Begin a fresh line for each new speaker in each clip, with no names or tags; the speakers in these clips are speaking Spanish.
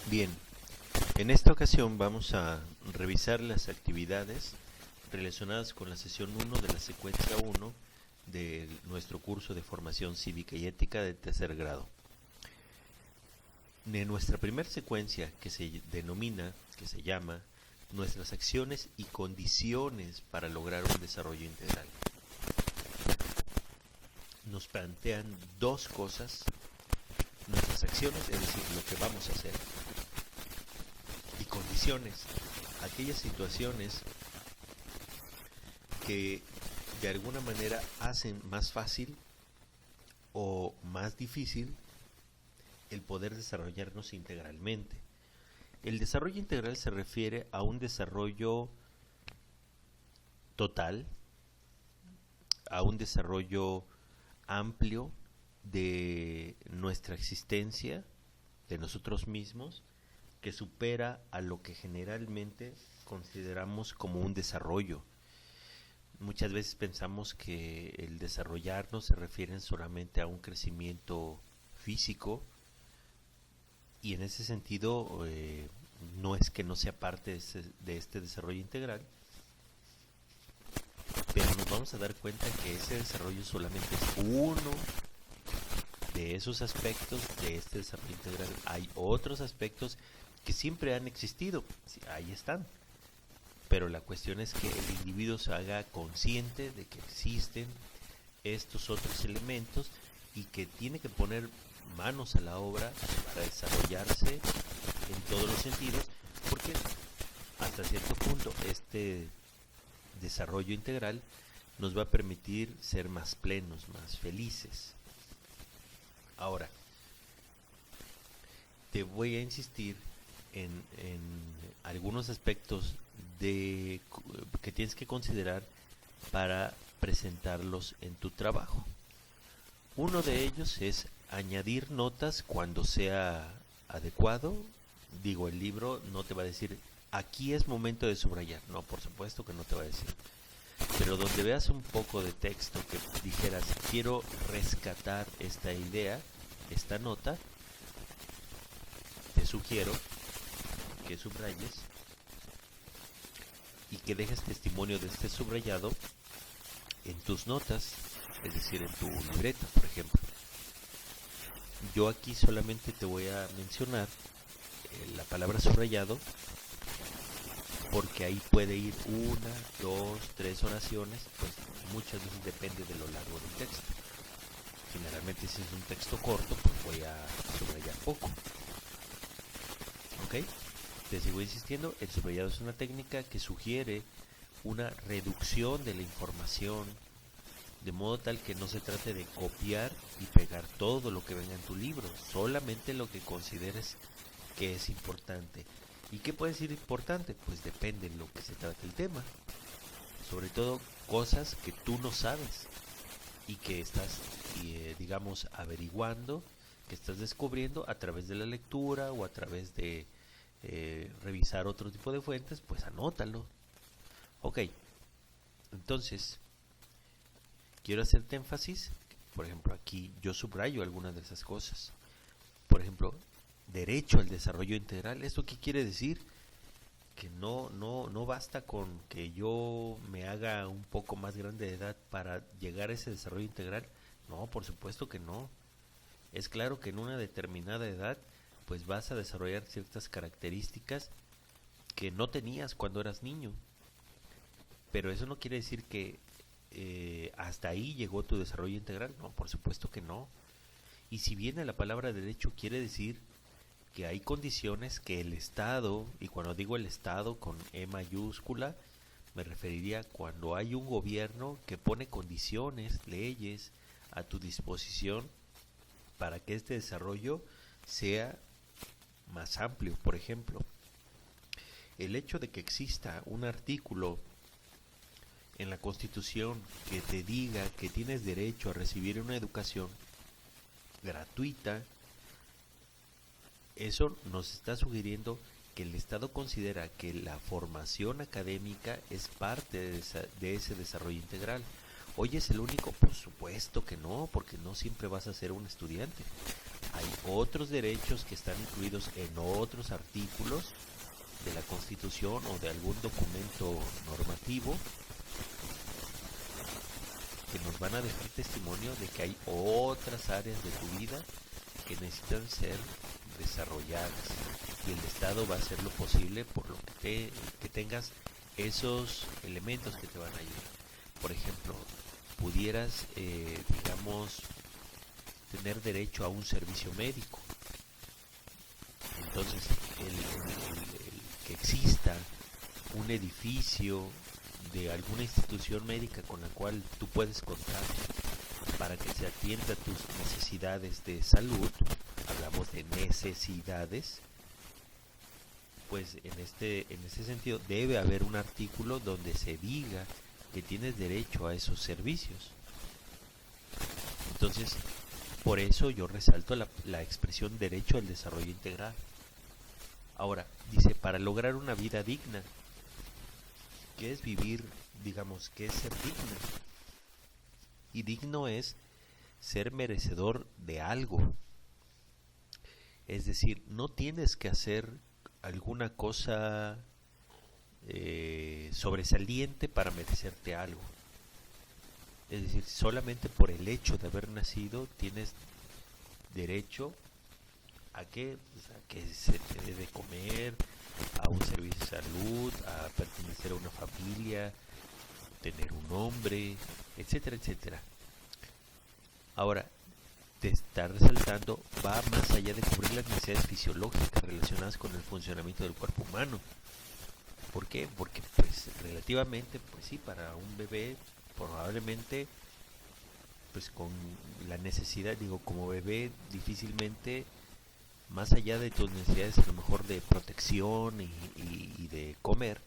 Bien, en esta ocasión vamos a revisar las actividades relacionadas con la sesión 1 de la secuencia 1 de nuestro curso de formación cívica y ética de tercer grado. En nuestra primera secuencia, que se llama Nuestras acciones y condiciones para lograr un desarrollo integral, nos plantean dos cosas: nuestras acciones, es decir, lo que vamos a hacer, y condiciones, aquellas situaciones que de alguna manera hacen más fácil o más difícil el poder desarrollarnos integralmente. El desarrollo integral se refiere a un desarrollo total, a un desarrollo amplio de nuestra existencia, de nosotros mismos, que supera a lo que generalmente consideramos como un desarrollo. Muchas veces pensamos que el desarrollarnos se refiere solamente a un crecimiento físico, y en ese sentido no es que no sea parte de este desarrollo integral, pero nos vamos a dar cuenta que ese desarrollo solamente es uno de esos aspectos de este desarrollo integral. Hay otros aspectos que siempre han existido, ahí están, pero la cuestión es que el individuo se haga consciente de que existen estos otros elementos y que tiene que poner manos a la obra para desarrollarse en todos los sentidos, porque hasta cierto punto este desarrollo integral nos va a permitir ser más plenos, más felices. Ahora, te voy a insistir en algunos aspectos que tienes que considerar para presentarlos en tu trabajo. Uno de ellos es añadir notas cuando sea adecuado. Digo, el libro no te va a decir aquí es momento de subrayar, no, por supuesto que no te va a decir, pero donde veas un poco de texto que dijeras quiero rescatar esta idea, esta nota, te sugiero que subrayes y que dejes testimonio de este subrayado en tus notas, es decir, en tu libreta, por ejemplo. Yo aquí solamente te voy a mencionar la palabra subrayado, porque ahí puede ir una, dos, tres oraciones, pues muchas veces depende de lo largo del texto. Generalmente si es un texto corto, pues voy a subrayar poco. ¿Ok? Te sigo insistiendo, el subrayado es una técnica que sugiere una reducción de la información, de modo tal que no se trate de copiar y pegar todo lo que venga en tu libro, solamente lo que consideres que es importante. ¿Y qué puede ser importante? Pues depende de lo que se trate el tema. Sobre todo cosas que tú no sabes y que estás, digamos, averiguando, que estás descubriendo a través de la lectura o a través de revisar otro tipo de fuentes, pues anótalo. Ok, entonces quiero hacerte énfasis. Por ejemplo, aquí yo subrayo algunas de esas cosas. Por ejemplo, derecho al desarrollo integral. ¿Esto qué quiere decir? Que no basta con que yo me haga un poco más grande de edad para llegar a ese desarrollo integral. No, por supuesto que no. Es claro que en una determinada edad pues vas a desarrollar ciertas características que no tenías cuando eras niño. Pero eso no quiere decir que hasta ahí llegó tu desarrollo integral. No, por supuesto que no. Y si bien la palabra derecho quiere decir que hay condiciones que el Estado, y cuando digo el Estado con E mayúscula, me referiría cuando hay un gobierno que pone condiciones, leyes a tu disposición para que este desarrollo sea más amplio. Por ejemplo, el hecho de que exista un artículo en la Constitución que te diga que tienes derecho a recibir una educación gratuita, eso nos está sugiriendo que el Estado considera que la formación académica es parte de ese desarrollo integral. Oye, ¿es el único? Por supuesto que no, porque no siempre vas a ser un estudiante. hay otros derechos que están incluidos en otros artículos de la Constitución o de algún documento normativo que nos van a dejar testimonio de que hay otras áreas de tu vida que necesitan ser desarrolladas, y el Estado va a hacer lo posible por lo que tengas esos elementos que te van a ayudar. Por ejemplo, pudieras, digamos, tener derecho a un servicio médico. Entonces, el que exista un edificio de alguna institución médica con la cual tú puedes contar para que se atienda tus necesidades de salud, hablamos de necesidades, pues en ese sentido debe haber un artículo donde se diga que tienes derecho a esos servicios. Entonces, por eso yo resalto la expresión derecho al desarrollo integral. Ahora, dice, para lograr una vida digna, ¿qué es vivir? Digamos, ¿qué es ser digno? Y digno es ser merecedor de algo. Es decir, no tienes que hacer alguna cosa sobresaliente para merecerte algo. Es decir, solamente por el hecho de haber nacido tienes derecho a que se te dé de comer, a un servicio de salud, a pertenecer a una familia, tener un nombre, etcétera, etcétera. Ahora, te está resaltando, va más allá de cubrir las necesidades fisiológicas relacionadas con el funcionamiento del cuerpo humano. ¿Por qué? Porque pues relativamente, pues sí, para un bebé probablemente pues con la necesidad, digo, como bebé difícilmente, más allá de tus necesidades a lo mejor de protección y de comer,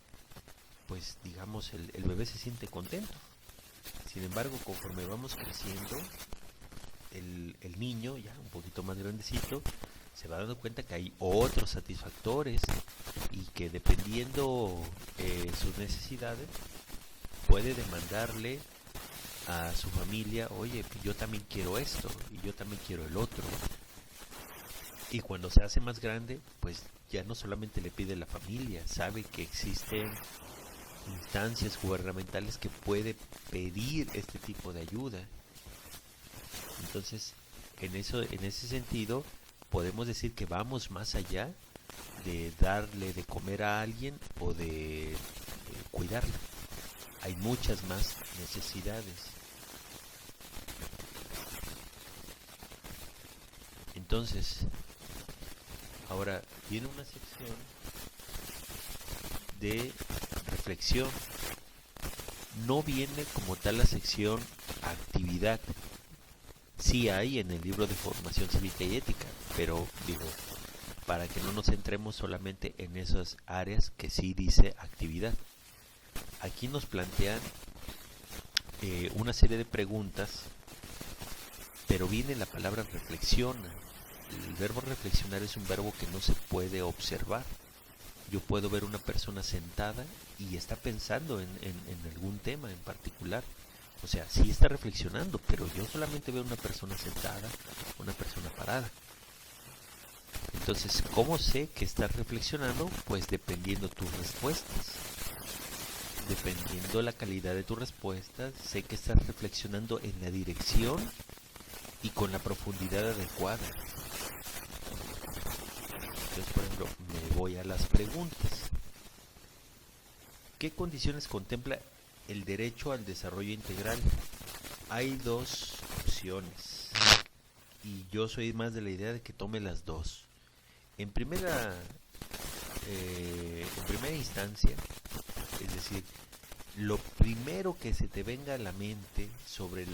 pues digamos el bebé se siente contento. Sin embargo, conforme vamos creciendo, el niño, ya un poquito más grandecito, se va dando cuenta que hay otros satisfactores y que dependiendo sus necesidades, puede demandarle a su familia, oye, yo también quiero esto y yo también quiero el otro. Y cuando se hace más grande, pues ya no solamente le pide la familia, sabe que existen instancias gubernamentales que puede pedir este tipo de ayuda. Entonces, en ese sentido, podemos decir que vamos más allá de darle de comer a alguien o de cuidarla. Hay muchas más necesidades. Entonces, ahora viene una sección de reflexión. No viene como tal la sección actividad. Sí hay en el libro de formación cívica y ética, pero digo, para que no nos centremos solamente en esas áreas que sí dice actividad. Aquí nos plantean una serie de preguntas, pero viene la palabra reflexiona. El verbo reflexionar es un verbo que no se puede observar. Yo puedo ver una persona sentada y está pensando en algún tema en particular. O sea, sí está reflexionando, pero yo solamente veo una persona sentada, una persona parada. Entonces, ¿cómo sé que estás reflexionando? Pues dependiendo tus respuestas. Dependiendo la calidad de tus respuestas, sé que estás reflexionando en la dirección y con la profundidad adecuada. Entonces, por ejemplo, me voy a las preguntas. ¿Qué condiciones contempla el derecho al desarrollo integral? Hay dos opciones y yo soy más de la idea de que tome las dos. En primera instancia, es decir, lo primero que se te venga a la mente sobre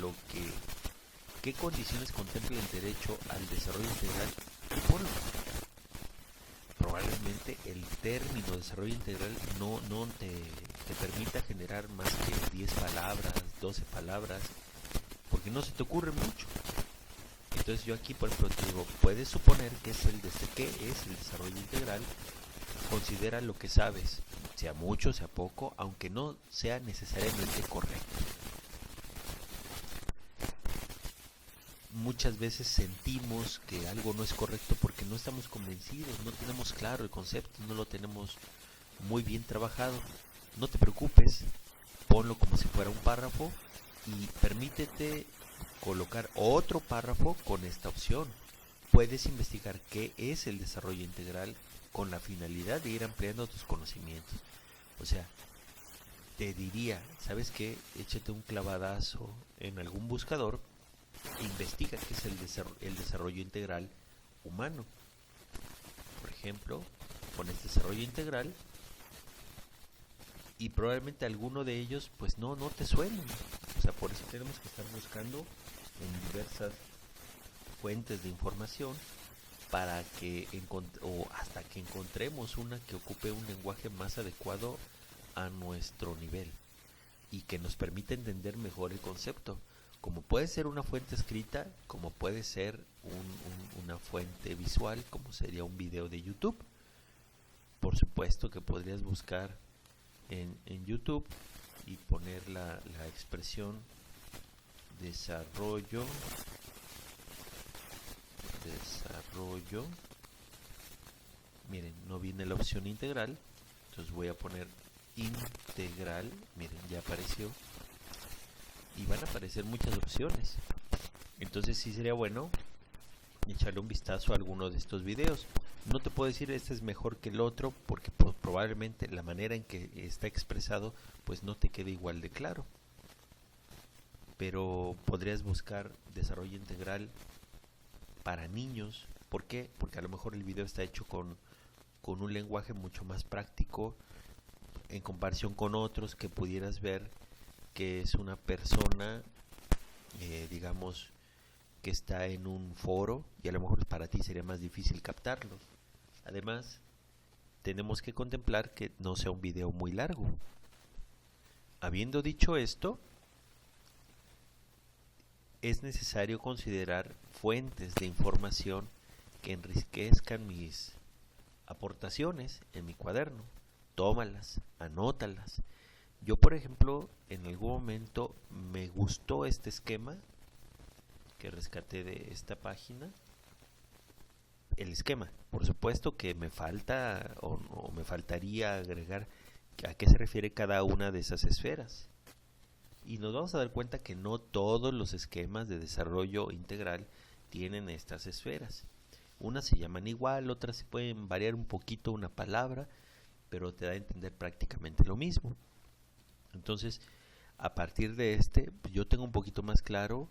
qué condiciones contempla el derecho al desarrollo integral, ponlo. Probablemente el término desarrollo integral no te permita generar más que 10 palabras, 12 palabras, porque no se te ocurre mucho. Entonces yo aquí, por ejemplo, te digo, puedes suponer que ¿qué es el desarrollo integral? Considera lo que sabes, sea mucho, sea poco, aunque no sea necesariamente correcto. muchas veces sentimos que algo no es correcto porque no estamos convencidos, no tenemos claro el concepto, no lo tenemos muy bien trabajado. No te preocupes, ponlo como si fuera un párrafo y permítete colocar otro párrafo con esta opción. Puedes investigar qué es el desarrollo integral con la finalidad de ir ampliando tus conocimientos. O sea, te diría, ¿sabes qué? Échate un clavadazo en algún buscador e investiga qué es el desarrollo integral humano. Por ejemplo, pones desarrollo integral y probablemente alguno de ellos pues no te suenen. O sea, por eso tenemos que estar buscando en diversas fuentes de información para que o hasta que encontremos una que ocupe un lenguaje más adecuado a nuestro nivel y que nos permita entender mejor el concepto, como puede ser una fuente escrita, como puede ser una fuente visual, como sería un video de YouTube. Por supuesto que podrías buscar en YouTube y poner la expresión desarrollo, miren, no viene la opción integral, entonces voy a poner integral, miren, ya apareció y van a aparecer muchas opciones. Entonces sí sería bueno echarle un vistazo a alguno de estos videos. No te puedo decir este es mejor que el otro porque probablemente la manera en que está expresado pues no te quede igual de claro, pero podrías buscar desarrollo integral para niños. ¿Por qué? Porque a lo mejor el video está hecho con un lenguaje mucho más práctico en comparación con otros que pudieras ver que es una persona, digamos, que está en un foro y a lo mejor para ti sería más difícil captarlos. Además, tenemos que contemplar que no sea un video muy largo. Habiendo dicho esto, es necesario considerar fuentes de información que enriquezcan mis aportaciones en mi cuaderno. Tómalas, anótalas. Yo, por ejemplo, en algún momento me gustó este esquema que rescaté de esta página. El esquema, por supuesto que me falta o me faltaría agregar a qué se refiere cada una de esas esferas. Y nos vamos a dar cuenta que no todos los esquemas de desarrollo integral tienen estas esferas. Unas se llaman igual, otras se pueden variar un poquito una palabra, pero te da a entender prácticamente lo mismo. Entonces, a partir de yo tengo un poquito más claro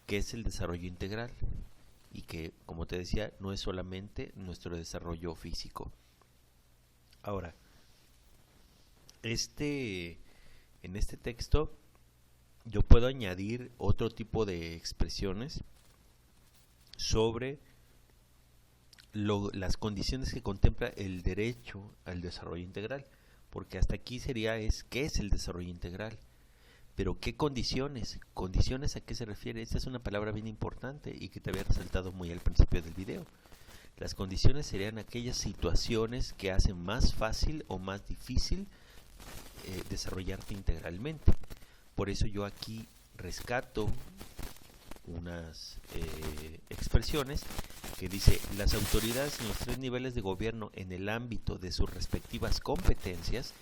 qué es el desarrollo integral y que, como te decía, no es solamente nuestro desarrollo físico. Ahora, en este texto yo puedo añadir otro tipo de expresiones sobre las condiciones que contempla el derecho al desarrollo integral, porque hasta aquí sería ¿qué es el desarrollo integral? Pero ¿qué condiciones? ¿Condiciones a qué se refiere? Esta es una palabra bien importante y que te había resaltado muy al principio del video. Las condiciones serían aquellas situaciones que hacen más fácil o más difícil desarrollarte integralmente. Por eso yo aquí rescato unas expresiones que dice: las autoridades en los 3 niveles de gobierno en el ámbito de sus respectivas competencias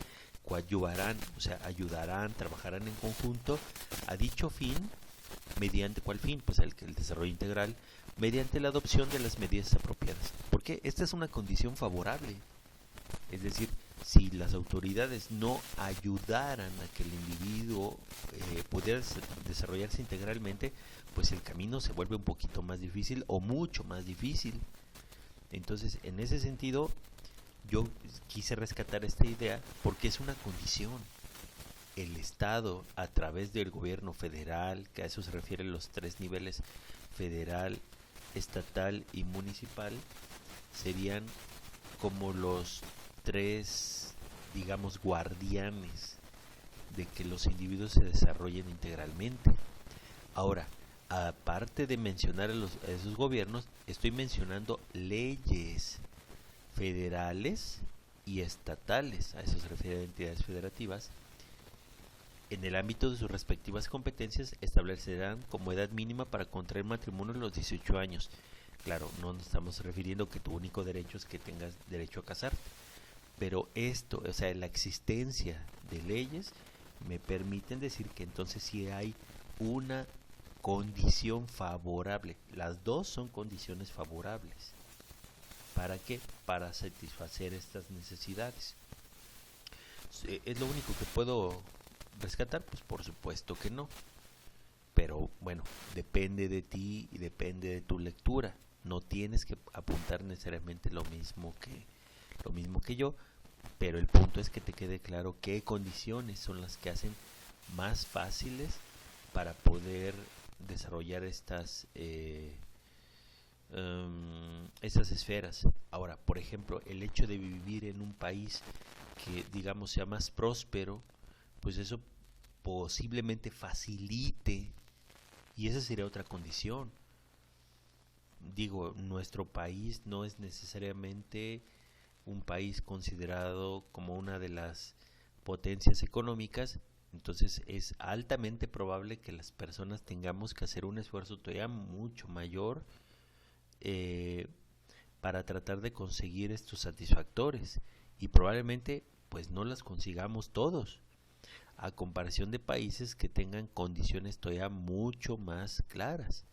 coadyuvarán, o sea, ayudarán, trabajarán en conjunto a dicho fin. ¿Mediante cuál fin? Pues el desarrollo integral, mediante la adopción de las medidas apropiadas. Porque esta es una condición favorable. Es decir, si las autoridades no ayudaran a que el individuo pudiera desarrollarse integralmente, pues el camino se vuelve un poquito más difícil o mucho más difícil. Entonces, en ese sentido, yo quise rescatar esta idea porque es una condición. El Estado, a través del gobierno federal, que a eso se refieren los 3 niveles, federal, estatal y municipal, serían como los 3, digamos, guardianes de que los individuos se desarrollen integralmente. Ahora, aparte de mencionar a esos gobiernos, estoy mencionando leyes federales y estatales, a eso se refiere a entidades federativas, En el ámbito de sus respectivas competencias, establecerán como edad mínima para contraer matrimonio los 18 años. Claro, no nos estamos refiriendo que tu único derecho es que tengas derecho a casarte, pero esto, o sea, la existencia de leyes me permiten decir que entonces sí hay una condición favorable. Las dos son condiciones favorables. ¿Para qué? Para satisfacer estas necesidades. ¿Es lo único que puedo rescatar? Pues por supuesto que no. Pero bueno, depende de ti y depende de tu lectura. No tienes que apuntar necesariamente lo mismo que yo, pero el punto es que te quede claro qué condiciones son las que hacen más fáciles para poder desarrollar estas esferas. Ahora, por ejemplo, el hecho de vivir en un país que digamos sea más próspero, pues eso posiblemente facilite, y esa sería otra condición. Digo, nuestro país no es necesariamente un país considerado como una de las potencias económicas, entonces es altamente probable que las personas tengamos que hacer un esfuerzo todavía mucho mayor para tratar de conseguir estos satisfactores, y probablemente pues no las consigamos todos, a comparación de países que tengan condiciones todavía mucho más claras,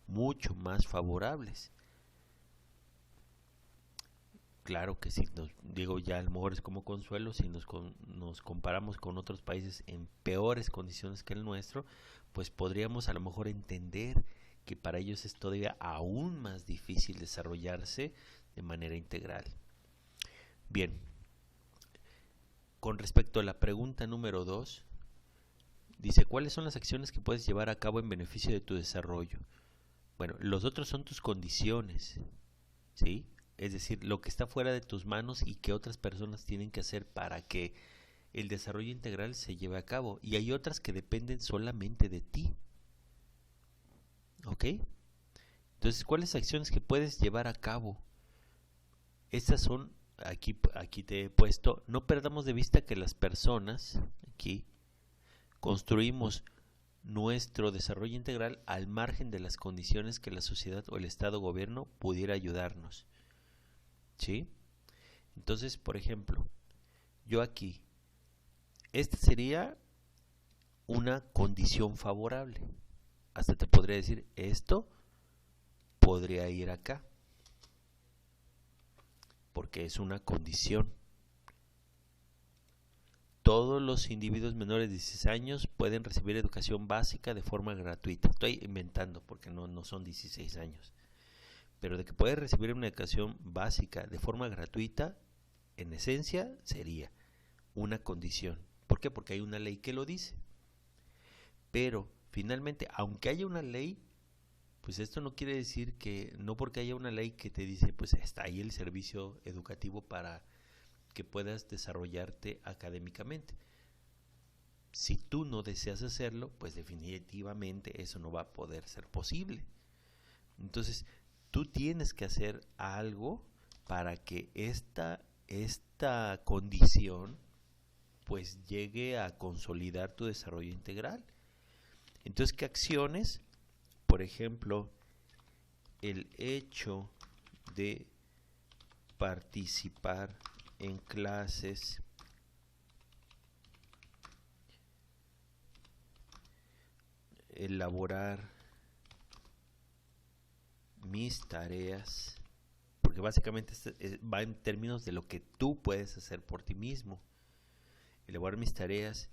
mucho más favorables. Claro que si nos digo, ya a lo mejor es como consuelo, si nos comparamos con otros países en peores condiciones que el nuestro, pues podríamos a lo mejor entender que para ellos es todavía aún más difícil desarrollarse de manera integral. Bien, con respecto a la pregunta número 2, dice, ¿cuáles son las acciones que puedes llevar a cabo en beneficio de tu desarrollo? Bueno, los otros son tus condiciones, ¿sí? Es decir, lo que está fuera de tus manos y que otras personas tienen que hacer para que el desarrollo integral se lleve a cabo. Y hay otras que dependen solamente de ti. ¿Ok? Entonces, ¿cuáles acciones que puedes llevar a cabo? Estas son, aquí te he puesto, no perdamos de vista que las personas, aquí, construimos nuestro desarrollo integral al margen de las condiciones que la sociedad o el Estado o gobierno pudiera ayudarnos. ¿Sí? Entonces, por ejemplo, yo aquí, esta sería una condición favorable. Hasta te podría decir, esto podría ir acá, porque es una condición. Todos los individuos menores de 16 años pueden recibir educación básica de forma gratuita. Estoy inventando porque no son 16 años. Pero de que puedes recibir una educación básica de forma gratuita, en esencia sería una condición. ¿Por qué? Porque hay una ley que lo dice. Pero finalmente, aunque haya una ley, pues esto no quiere decir que, no porque haya una ley que te dice, pues está ahí el servicio educativo para que puedas desarrollarte académicamente. Si tú no deseas hacerlo, pues definitivamente eso no va a poder ser posible. Entonces, tú tienes que hacer algo para que esta condición pues llegue a consolidar tu desarrollo integral. Entonces, ¿qué acciones? Por ejemplo, el hecho de participar en clases, elaborar mis tareas, porque básicamente va en términos de lo que tú puedes hacer por ti mismo, elaborar mis tareas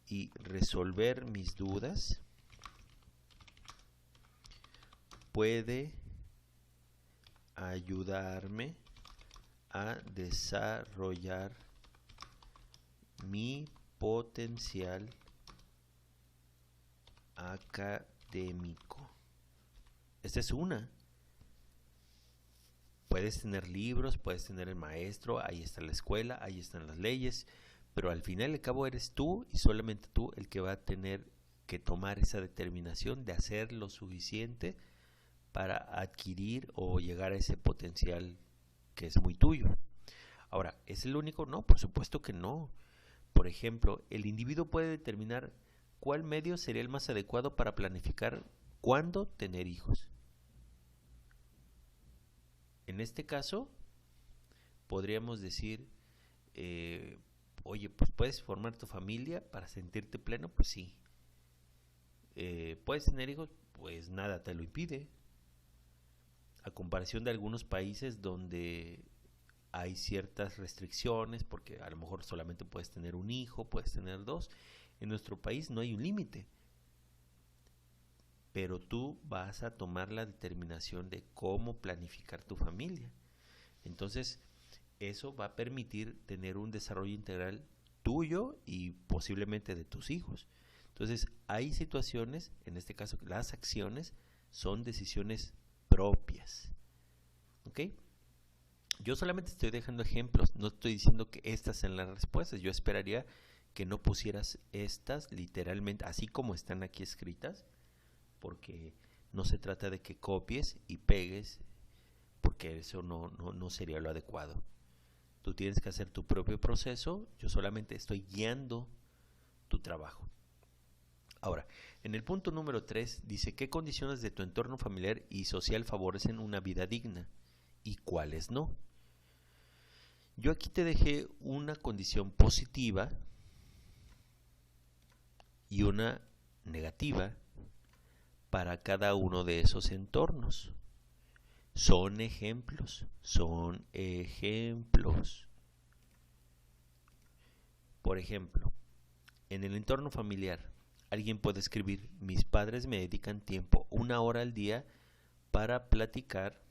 y resolver mis dudas, puede ayudarme a desarrollar mi potencial académico. Esta es una. Puedes tener libros, puedes tener el maestro, ahí está la escuela, ahí están las leyes, pero al final y al cabo eres tú y solamente tú el que va a tener que tomar esa determinación de hacer lo suficiente para adquirir o llegar a ese potencial que es muy tuyo. Ahora, ¿es el único? No, por supuesto que no. Por ejemplo, el individuo puede determinar ¿cuál medio sería el más adecuado para planificar cuándo tener hijos? En este caso, podríamos decir, oye, pues puedes formar tu familia para sentirte pleno, pues sí. ¿Puedes tener hijos? Pues nada te lo impide. A comparación de algunos países donde hay ciertas restricciones, porque a lo mejor solamente puedes tener un hijo, puedes tener dos. En nuestro país no hay un límite, pero tú vas a tomar la determinación de cómo planificar tu familia. Entonces, eso va a permitir tener un desarrollo integral tuyo y posiblemente de tus hijos. Entonces, hay situaciones, en este caso las acciones, son decisiones propias. ¿Ok? Yo solamente estoy dejando ejemplos, no estoy diciendo que estas sean las respuestas. Yo esperaría que no pusieras estas literalmente, así como están aquí escritas, porque no se trata de que copies y pegues, porque eso no sería lo adecuado. Tú tienes que hacer tu propio proceso, yo solamente estoy guiando tu trabajo. Ahora, en el punto número 3 dice, ¿qué condiciones de tu entorno familiar y social favorecen una vida digna y cuáles no? Yo aquí te dejé una condición positiva y una negativa para cada uno de esos entornos. Son ejemplos, son ejemplos. Por ejemplo, en el entorno familiar, alguien puede escribir, mis padres me dedican tiempo, 1 hora al día, para platicar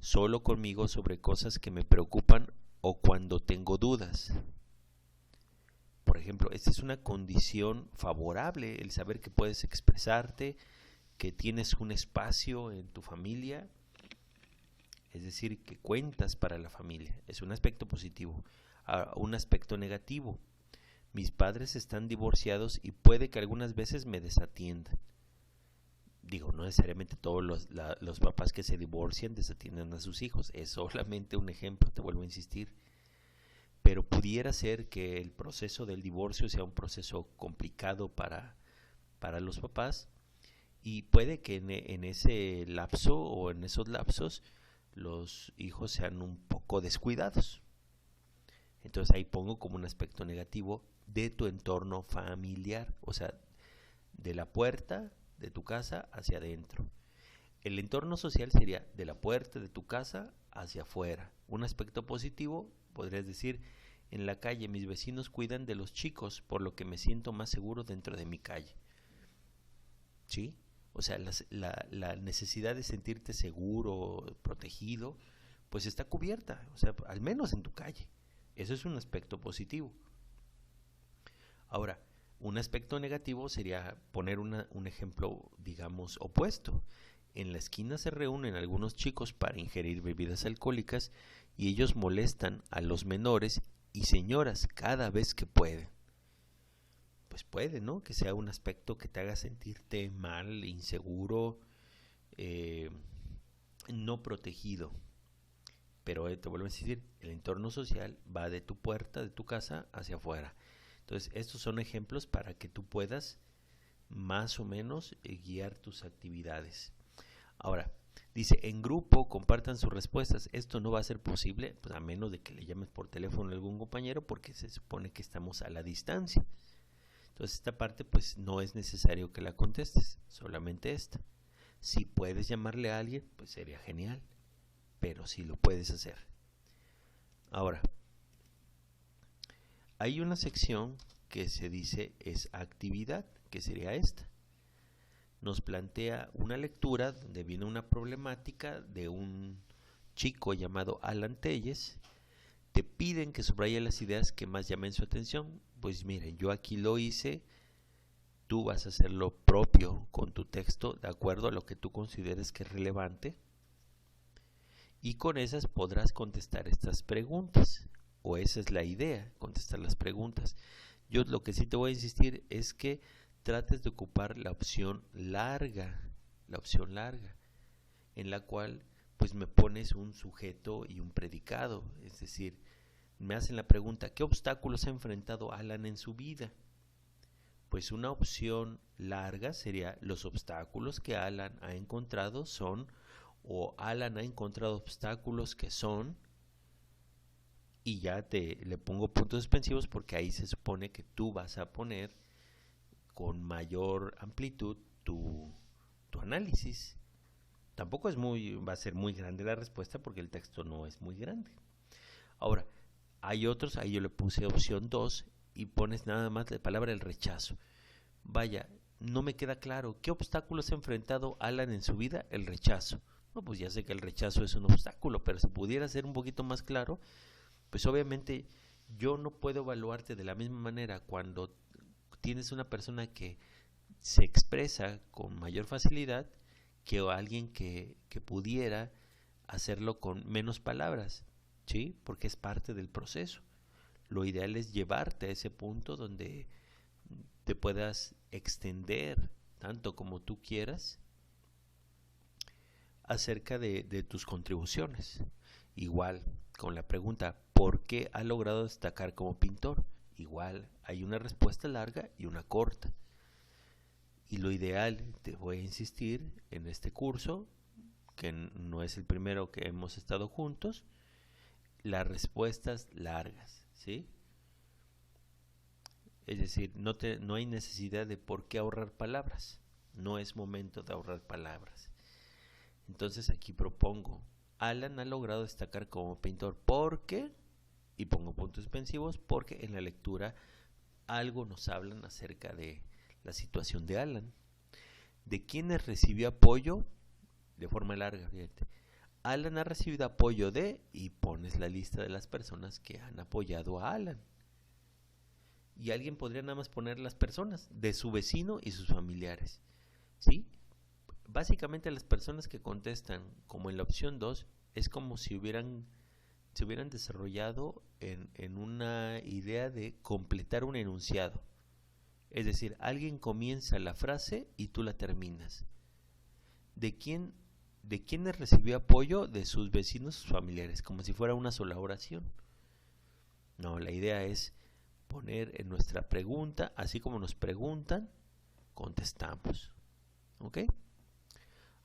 solo conmigo sobre cosas que me preocupan o cuando tengo dudas. Por ejemplo, esta es una condición favorable, el saber que puedes expresarte, que tienes un espacio en tu familia, es decir, que cuentas para la familia. Es un aspecto positivo. Un aspecto negativo, mis padres están divorciados y puede que algunas veces me desatiendan. Digo, no necesariamente todos los papás que se divorcian desatienden a sus hijos, es solamente un ejemplo, te vuelvo a insistir. Pero pudiera ser que el proceso del divorcio sea un proceso complicado para los papás, y puede que en ese lapso o en esos lapsos los hijos sean un poco descuidados. Entonces ahí pongo como un aspecto negativo de tu entorno familiar, o sea, de la puerta de tu casa hacia adentro. El entorno social sería de la puerta de tu casa hacia afuera. Un aspecto positivo, podrías decir, en la calle mis vecinos cuidan de los chicos, por lo que me siento más seguro dentro de mi calle. ¿Sí? O sea, la necesidad de sentirte seguro, protegido, pues está cubierta, o sea, al menos en tu calle. Eso es un aspecto positivo. Ahora, un aspecto negativo sería poner un ejemplo, digamos, opuesto. En la esquina se reúnen algunos chicos para ingerir bebidas alcohólicas y ellos molestan a los menores y señoras cada vez que pueden. Pues puede, ¿no? Que sea un aspecto que te haga sentirte mal, inseguro, no protegido. Pero te vuelvo a decir, el entorno social va de tu puerta, de tu casa, hacia afuera. Entonces, estos son ejemplos para que tú puedas más o menos guiar tus actividades. Ahora, dice, en grupo compartan sus respuestas. Esto no va a ser posible, pues, a menos de que le llames por teléfono a algún compañero, porque se supone que estamos a la distancia. Entonces, esta parte pues no es necesario que la contestes, solamente esta. Si puedes llamarle a alguien, pues sería genial, pero sí lo puedes hacer. Ahora, hay una sección que se dice es actividad, que sería esta. Nos plantea una lectura donde viene una problemática de un chico llamado Alan Telles. Te piden que subraye las ideas que más llamen su atención. Pues miren, yo aquí lo hice, tú vas a hacer lo propio con tu texto de acuerdo a lo que tú consideres que es relevante, y con esas podrás contestar estas preguntas, o esa es la idea, contestar las preguntas. Yo lo que sí te voy a insistir es que trates de ocupar la opción larga, en la cual pues me pones un sujeto y un predicado, es decir, me hacen la pregunta, ¿qué obstáculos ha enfrentado Alan en su vida? Pues una opción larga sería: los obstáculos que Alan ha encontrado son, o Alan ha encontrado obstáculos que son, y ya le pongo puntos suspensivos porque ahí se supone que tú vas a poner con mayor amplitud tu análisis. Tampoco va a ser muy grande la respuesta porque el texto no es muy grande. Ahora, hay otros, ahí yo le puse opción 2 y pones nada más la palabra el rechazo. Vaya, no me queda claro, ¿qué obstáculos ha enfrentado Alan en su vida? El rechazo. No, pues ya sé que el rechazo es un obstáculo, pero si pudiera ser un poquito más claro, pues obviamente yo no puedo evaluarte de la misma manera cuando tienes una persona que se expresa con mayor facilidad que alguien que pudiera hacerlo con menos palabras, ¿sí? Porque es parte del proceso. Lo ideal es llevarte a ese punto donde te puedas extender tanto como tú quieras acerca de tus contribuciones. Igual con la pregunta, ¿por qué ha logrado destacar como pintor? Igual hay una respuesta larga y una corta. Y lo ideal, te voy a insistir, en este curso, que no es el primero que hemos estado juntos, las respuestas largas, ¿sí? Es decir, no hay necesidad de por qué ahorrar palabras. No es momento de ahorrar palabras. Entonces aquí propongo: Alan ha logrado destacar como pintor porque, y pongo puntos suspensivos, porque en la lectura algo nos hablan acerca de la situación de Alan. ¿De quiénes recibió apoyo? De forma larga, fíjate. Alan ha recibido apoyo de, y pones la lista de las personas que han apoyado a Alan. Y alguien podría nada más poner las personas, de su vecino y sus familiares, ¿sí? Básicamente las personas que contestan como en la opción 2 es como si se hubieran desarrollado en una idea de completar un enunciado. Es decir, alguien comienza la frase y tú la terminas. ¿De quiénes recibió apoyo? De sus vecinos, sus familiares, como si fuera una sola oración. No, la idea es poner en nuestra pregunta, así como nos preguntan, contestamos. ¿Ok?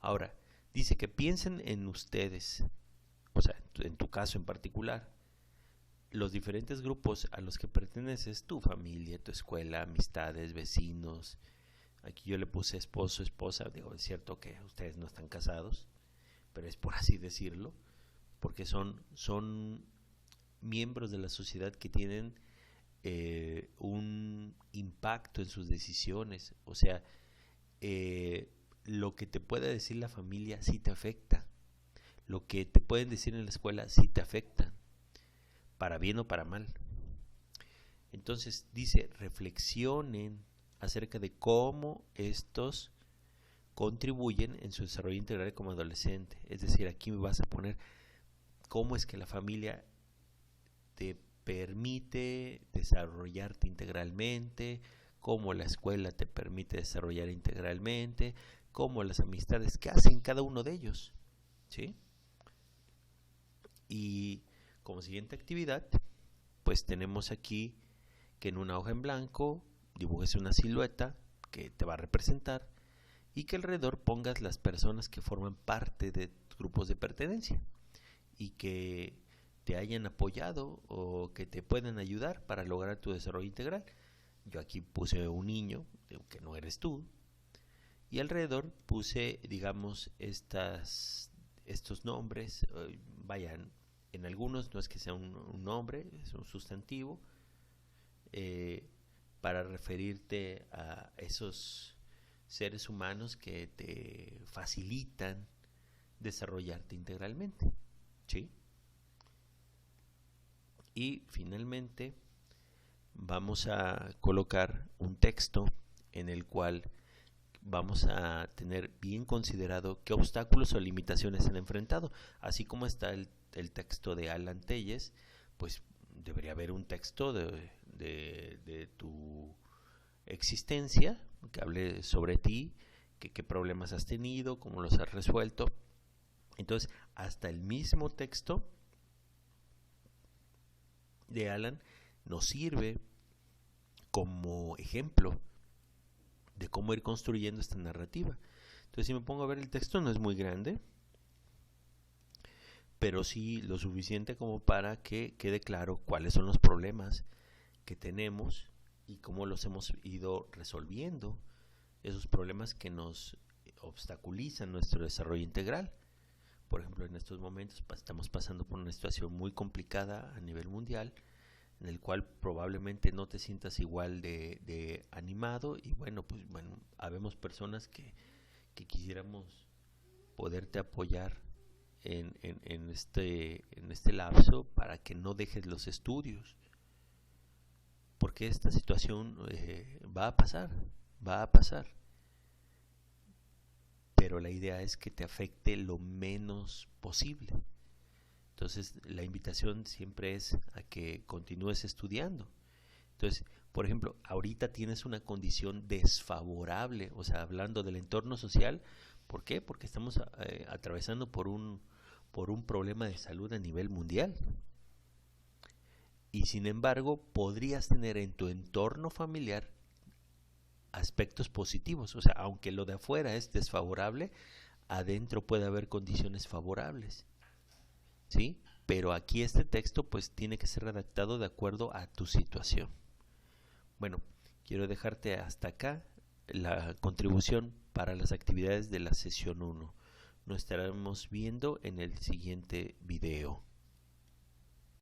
Ahora, dice que piensen en ustedes, o sea, en tu caso en particular, los diferentes grupos a los que perteneces, tu familia, tu escuela, amistades, vecinos. Aquí yo le puse esposo, esposa, digo, es cierto que ustedes no están casados, pero es por así decirlo, porque son miembros de la sociedad que tienen un impacto en sus decisiones. O sea, lo que te puede decir la familia sí te afecta, lo que te pueden decir en la escuela sí te afecta, para bien o para mal. Entonces dice, reflexionen acerca de cómo estos contribuyen en su desarrollo integral como adolescente. Es decir, aquí me vas a poner cómo es que la familia te permite desarrollarte integralmente, cómo la escuela te permite desarrollar integralmente, cómo las amistades, qué hacen cada uno de ellos, ¿sí? Y como siguiente actividad, pues tenemos aquí que en una hoja en blanco dibujes una silueta que te va a representar y que alrededor pongas las personas que forman parte de grupos de pertenencia y que te hayan apoyado o que te puedan ayudar para lograr tu desarrollo integral. Yo aquí puse un niño, que no eres tú, y alrededor puse, digamos, estos nombres. Vayan, en algunos no es que sea un nombre, es un sustantivo, para referirte a esos seres humanos que te facilitan desarrollarte integralmente, ¿sí? Y finalmente vamos a colocar un texto en el cual vamos a tener bien considerado qué obstáculos o limitaciones han enfrentado. Así como está el texto de Alan Telles, pues debería haber un texto de tu existencia que hable sobre ti, qué problemas has tenido, cómo los has resuelto. Entonces, hasta el mismo texto de Alan nos sirve como ejemplo de cómo ir construyendo esta narrativa. Entonces, si me pongo a ver el texto, no es muy grande, pero sí lo suficiente como para que quede claro cuáles son los problemas que tenemos y cómo los hemos ido resolviendo, esos problemas que nos obstaculizan nuestro desarrollo integral. Por ejemplo, en estos momentos estamos pasando por una situación muy complicada a nivel mundial, en el cual probablemente no te sientas igual de animado, y bueno, habemos personas que quisiéramos poderte apoyar en este lapso para que no dejes los estudios, porque esta situación va a pasar, pero la idea es que te afecte lo menos posible. Entonces la invitación siempre es a que continúes estudiando. Entonces, por ejemplo, ahorita tienes una condición desfavorable, o sea, hablando del entorno social. ¿Por qué? Porque estamos atravesando por un problema de salud a nivel mundial. Y sin embargo, podrías tener en tu entorno familiar aspectos positivos. O sea, aunque lo de afuera es desfavorable, adentro puede haber condiciones favorables. ¿Sí? Pero aquí este texto pues tiene que ser redactado de acuerdo a tu situación. Bueno, quiero dejarte hasta acá la contribución para las actividades de la sesión 1. Nos estaremos viendo en el siguiente video.